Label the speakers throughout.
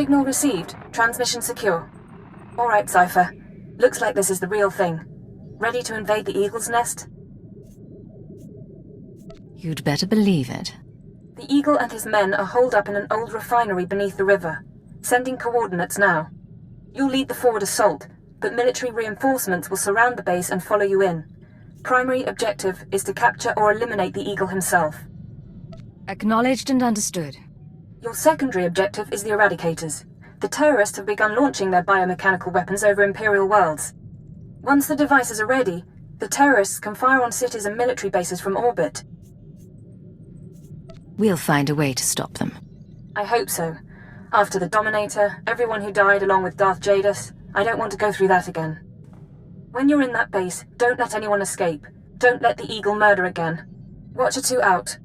Speaker 1: Signal received. Transmission secure. Alright, Cypher. Looks like this is the real thing. Ready to invade the Eagle's Nest?
Speaker 2: You'd better believe it.
Speaker 1: The Eagle and his men are holed up in an old refinery beneath the river. Sending coordinates now. You'll lead the forward assault, but military reinforcements will surround the base and follow you in. Primary objective is to capture or eliminate the Eagle himself.
Speaker 2: Acknowledged and understood.
Speaker 1: Your secondary objective is the Eradicators. The terrorists have begun launching their biomechanical weapons over Imperial worlds. Once the devices are ready, the terrorists can fire on cities and military bases from orbit.
Speaker 2: We'll find a way to stop them.
Speaker 1: I hope so. After the Dominator, everyone who died along with Darth Jadus, I don't want to go through that again. When you're in that base, don't let anyone escape. Don't let the Eagle murder again. Watcher 2 out.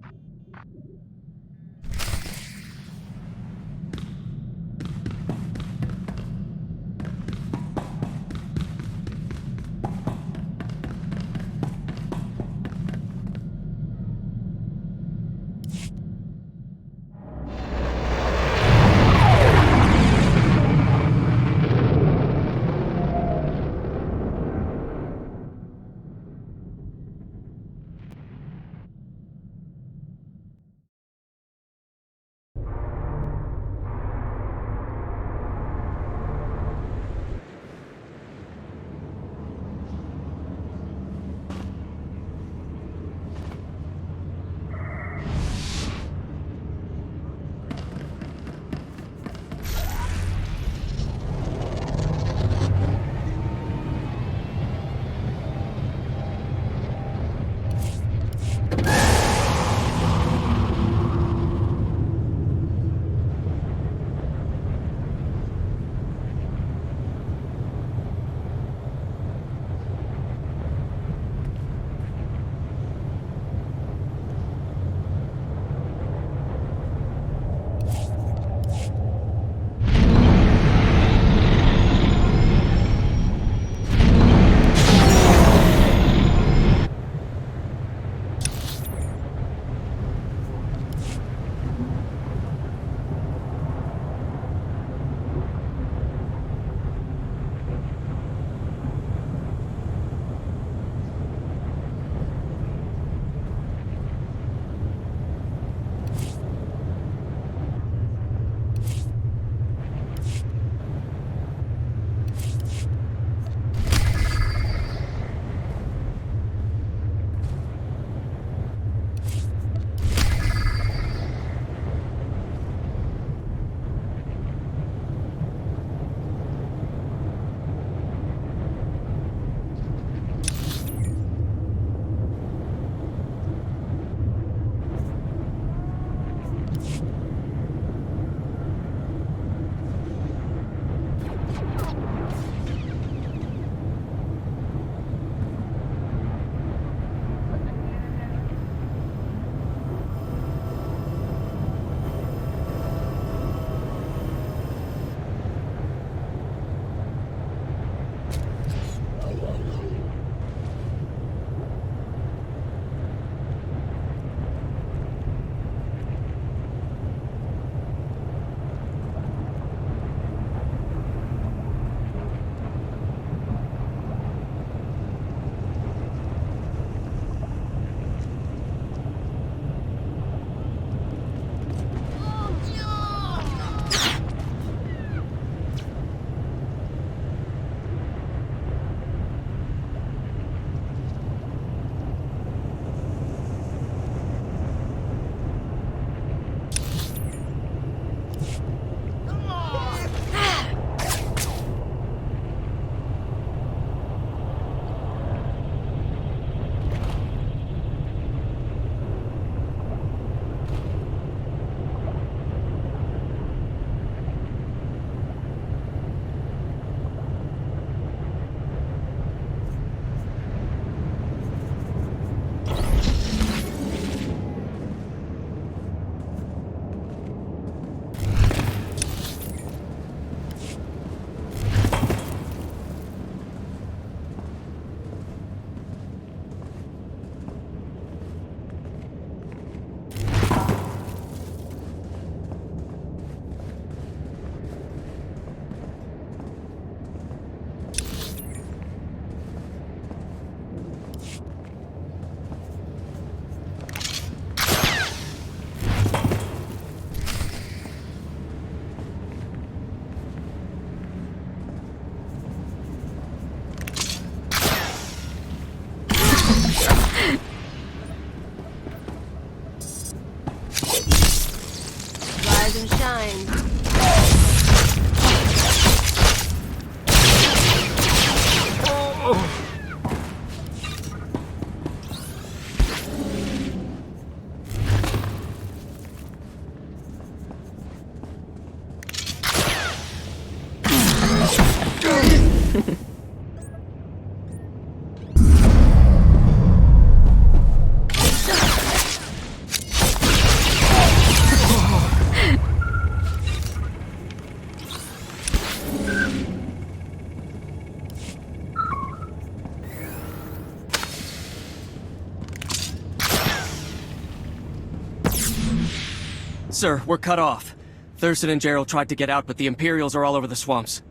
Speaker 3: Sir, we're cut off. Thurston and Gerald tried to get out, but the Imperials are all over the swamps.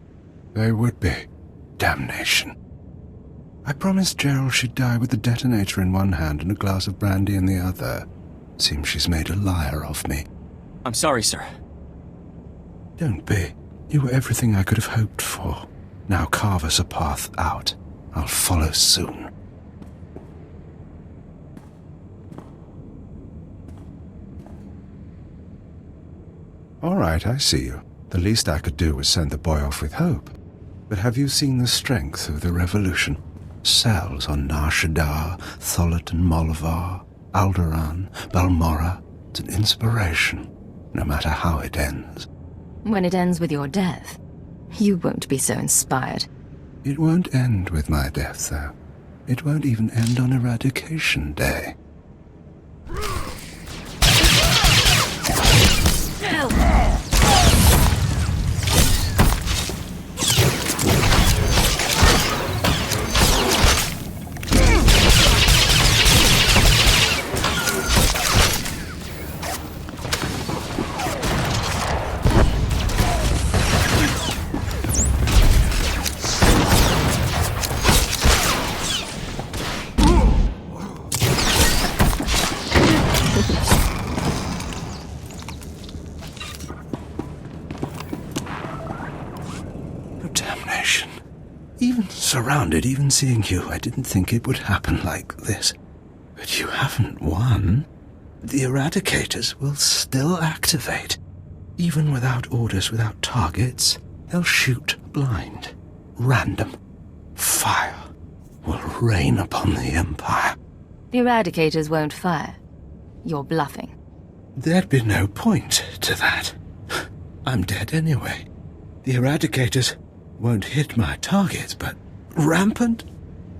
Speaker 4: They would be. Damnation. I promised Gerald she'd die with the detonator in one hand and a glass of brandy in the other. Seems she's made a liar of me.
Speaker 3: I'm sorry, sir.
Speaker 4: Don't be. You were everything I could have hoped for. Now carve us a path out. I'll follow soon. All right, I see you. The least I could do was send the boy off with hope. But have you seen the strength of the revolution? Cells on Nar Shaddaa, Tholet and Molvar, Alderaan, Balmorra. It's an inspiration, no matter how it ends.
Speaker 2: When it ends with your death, you won't be so inspired.
Speaker 4: It won't end with my death, though. It won't even end on Eradication Day. Damnation. Even surrounded, even seeing you, I didn't think it would happen like this. But you haven't won. The Eradicators will still activate. Even without orders, without targets, they'll shoot blind. Random. Fire will rain upon the Empire.
Speaker 2: The Eradicators won't fire. You're bluffing.
Speaker 4: There'd be no point to that. I'm dead anyway. The Eradicators won't hit my targets, but rampant,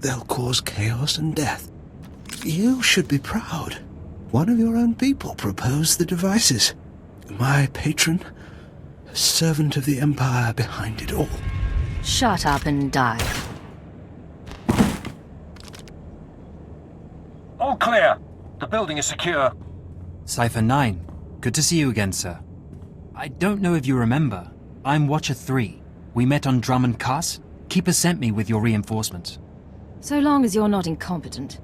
Speaker 4: they'll cause chaos and death. You should be proud. One of your own people proposed the devices. My patron, a servant of the Empire behind it all.
Speaker 2: Shut up and die.
Speaker 5: All clear. The building is secure.
Speaker 6: Cypher 9, good to see you again, sir. I don't know if you remember. I'm Watcher 3. We met on Drummond Cass. Keeper sent me with your reinforcements.
Speaker 2: So long as you're not incompetent.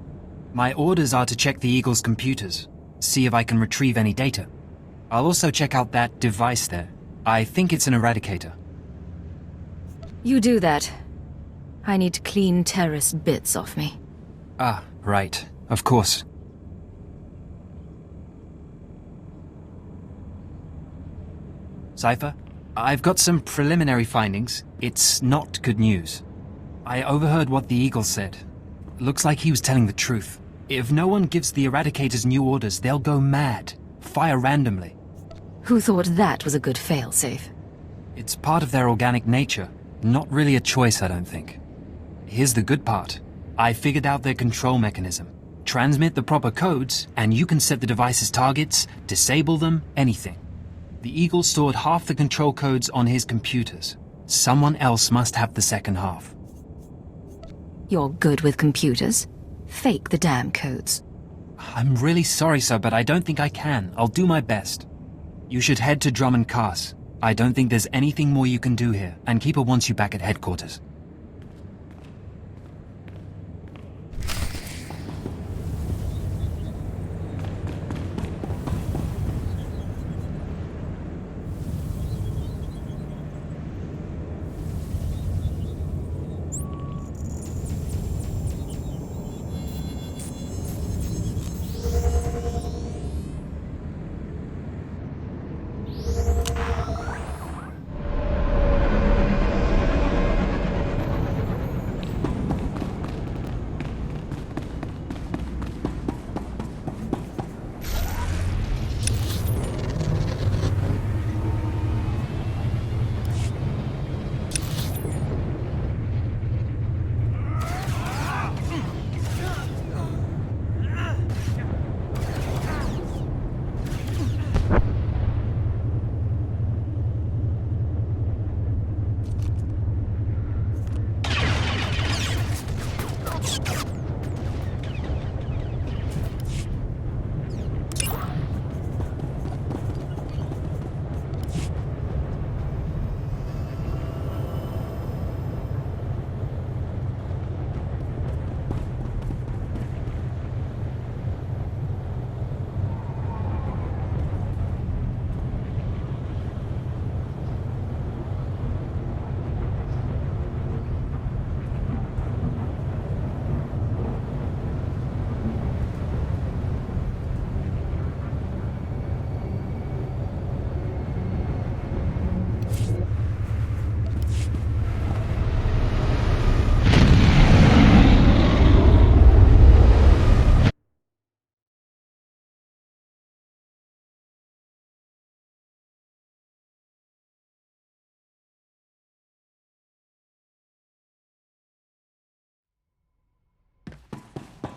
Speaker 6: My orders are to check the Eagle's computers, see if I can retrieve any data. I'll also check out that device there. I think it's an Eradicator.
Speaker 2: You do that. I need to clean terrorist bits off me.
Speaker 6: Ah, right. Of course. Cypher, I've got some preliminary findings. It's not good news. I overheard what the Eagle said. Looks like he was telling the truth. If no one gives the Eradicators new orders, they'll go mad. Fire randomly.
Speaker 2: Who thought that was a good failsafe?
Speaker 6: It's part of their organic nature. Not really a choice, I don't think. Here's the good part. I figured out their control mechanism. Transmit the proper codes, and you can set the device's targets, disable them, anything. The Eagle stored half the control codes on his computers. Someone else must have the second half.
Speaker 2: You're good with computers? Fake the damn codes.
Speaker 6: I'm really sorry, sir, but I don't think I can. I'll do my best. You should head to Drummond Cass. I don't think there's anything more you can do here, and Keeper wants you back at headquarters.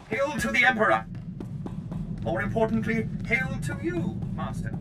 Speaker 7: Hail to the Emperor! More importantly, hail to you, Master.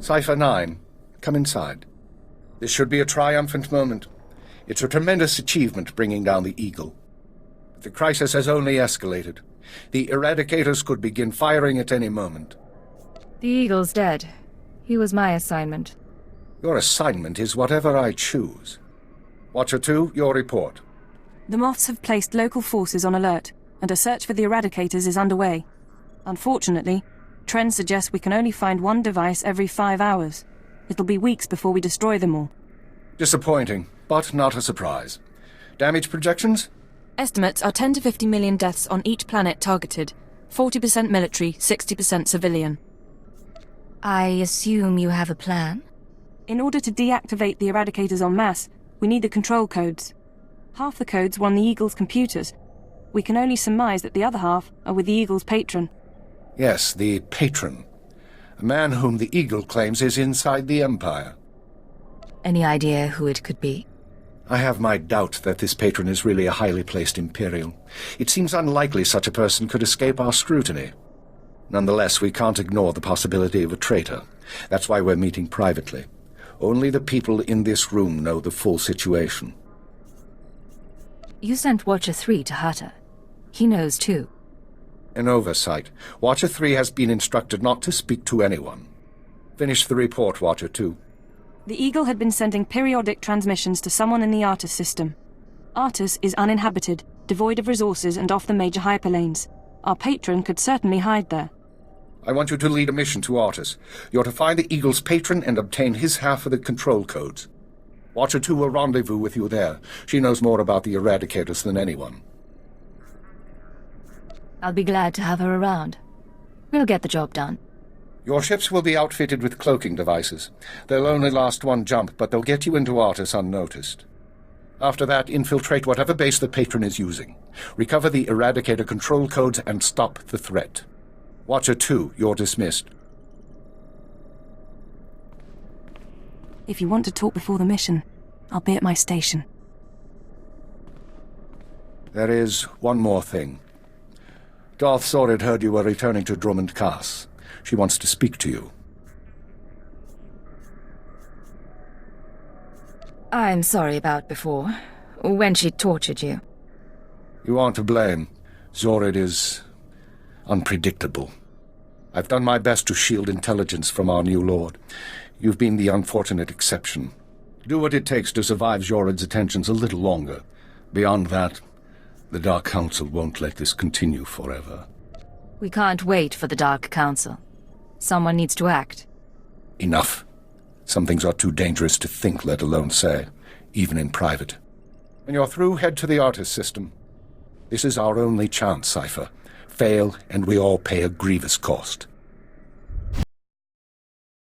Speaker 8: Cypher 9, come inside. This should be a triumphant moment. It's a tremendous achievement bringing down the Eagle. The crisis has only escalated. The Eradicators could begin firing at any moment.
Speaker 2: The Eagle's dead. He was my assignment.
Speaker 8: Your assignment is whatever I choose. Watcher 2, your report.
Speaker 1: The Moths have placed local forces on alert, and a search for the Eradicators is underway. Unfortunately, trends suggest we can only find one device every 5 hours. It'll be weeks before we destroy them all.
Speaker 8: Disappointing, but not a surprise. Damage projections?
Speaker 1: Estimates are 10 to 50 million deaths on each planet targeted. 40% military, 60% civilian.
Speaker 2: I assume you have a plan?
Speaker 1: In order to deactivate the Eradicators en masse, we need the control codes. Half the codes were on the Eagle's computers. We can only surmise that the other half are with the Eagle's patron.
Speaker 8: Yes, the patron. A man whom the Eagle claims is inside the Empire.
Speaker 2: Any idea who it could be?
Speaker 8: I have my doubt that this patron is really a highly placed Imperial. It seems unlikely such a person could escape our scrutiny. Nonetheless, we can't ignore the possibility of a traitor. That's why we're meeting privately. Only the people in this room know the full situation.
Speaker 2: You sent Watcher 3 to Hata. He knows too.
Speaker 8: An oversight. Watcher 3 has been instructed not to speak to anyone. Finish the report, Watcher 2.
Speaker 1: The Eagle had been sending periodic transmissions to someone in the Artus system. Artus is uninhabited, devoid of resources and off the major hyperlanes. Our patron could certainly hide there.
Speaker 8: I want you to lead a mission to Artus. You're to find the Eagle's patron and obtain his half of the control codes. Watcher 2 will rendezvous with you there. She knows more about the Eradicators than anyone.
Speaker 2: I'll be glad to have her around. We'll get the job done.
Speaker 8: Your ships will be outfitted with cloaking devices. They'll only last one jump, but they'll get you into Artus unnoticed. After that, infiltrate whatever base the patron is using. Recover the Eradicator control codes and stop the threat. Watcher 2, you're dismissed.
Speaker 1: If you want to talk before the mission, I'll be at my station.
Speaker 8: There is one more thing. Darth Zorid heard you were returning to Drummond Cass. She wants to speak to you.
Speaker 2: I'm sorry about before, when she tortured you.
Speaker 8: You aren't to blame. Zorid is unpredictable. I've done my best to shield intelligence from our new lord. You've been the unfortunate exception. Do what it takes to survive Zorid's attentions a little longer. Beyond that, the Dark Council won't let this continue forever.
Speaker 2: We can't wait for the Dark Council. Someone needs to act.
Speaker 8: Enough. Some things are too dangerous to think, let alone say, even in private. When you're through, head to the Artus system. This is our only chance, Cypher. Fail, and we all pay a grievous cost.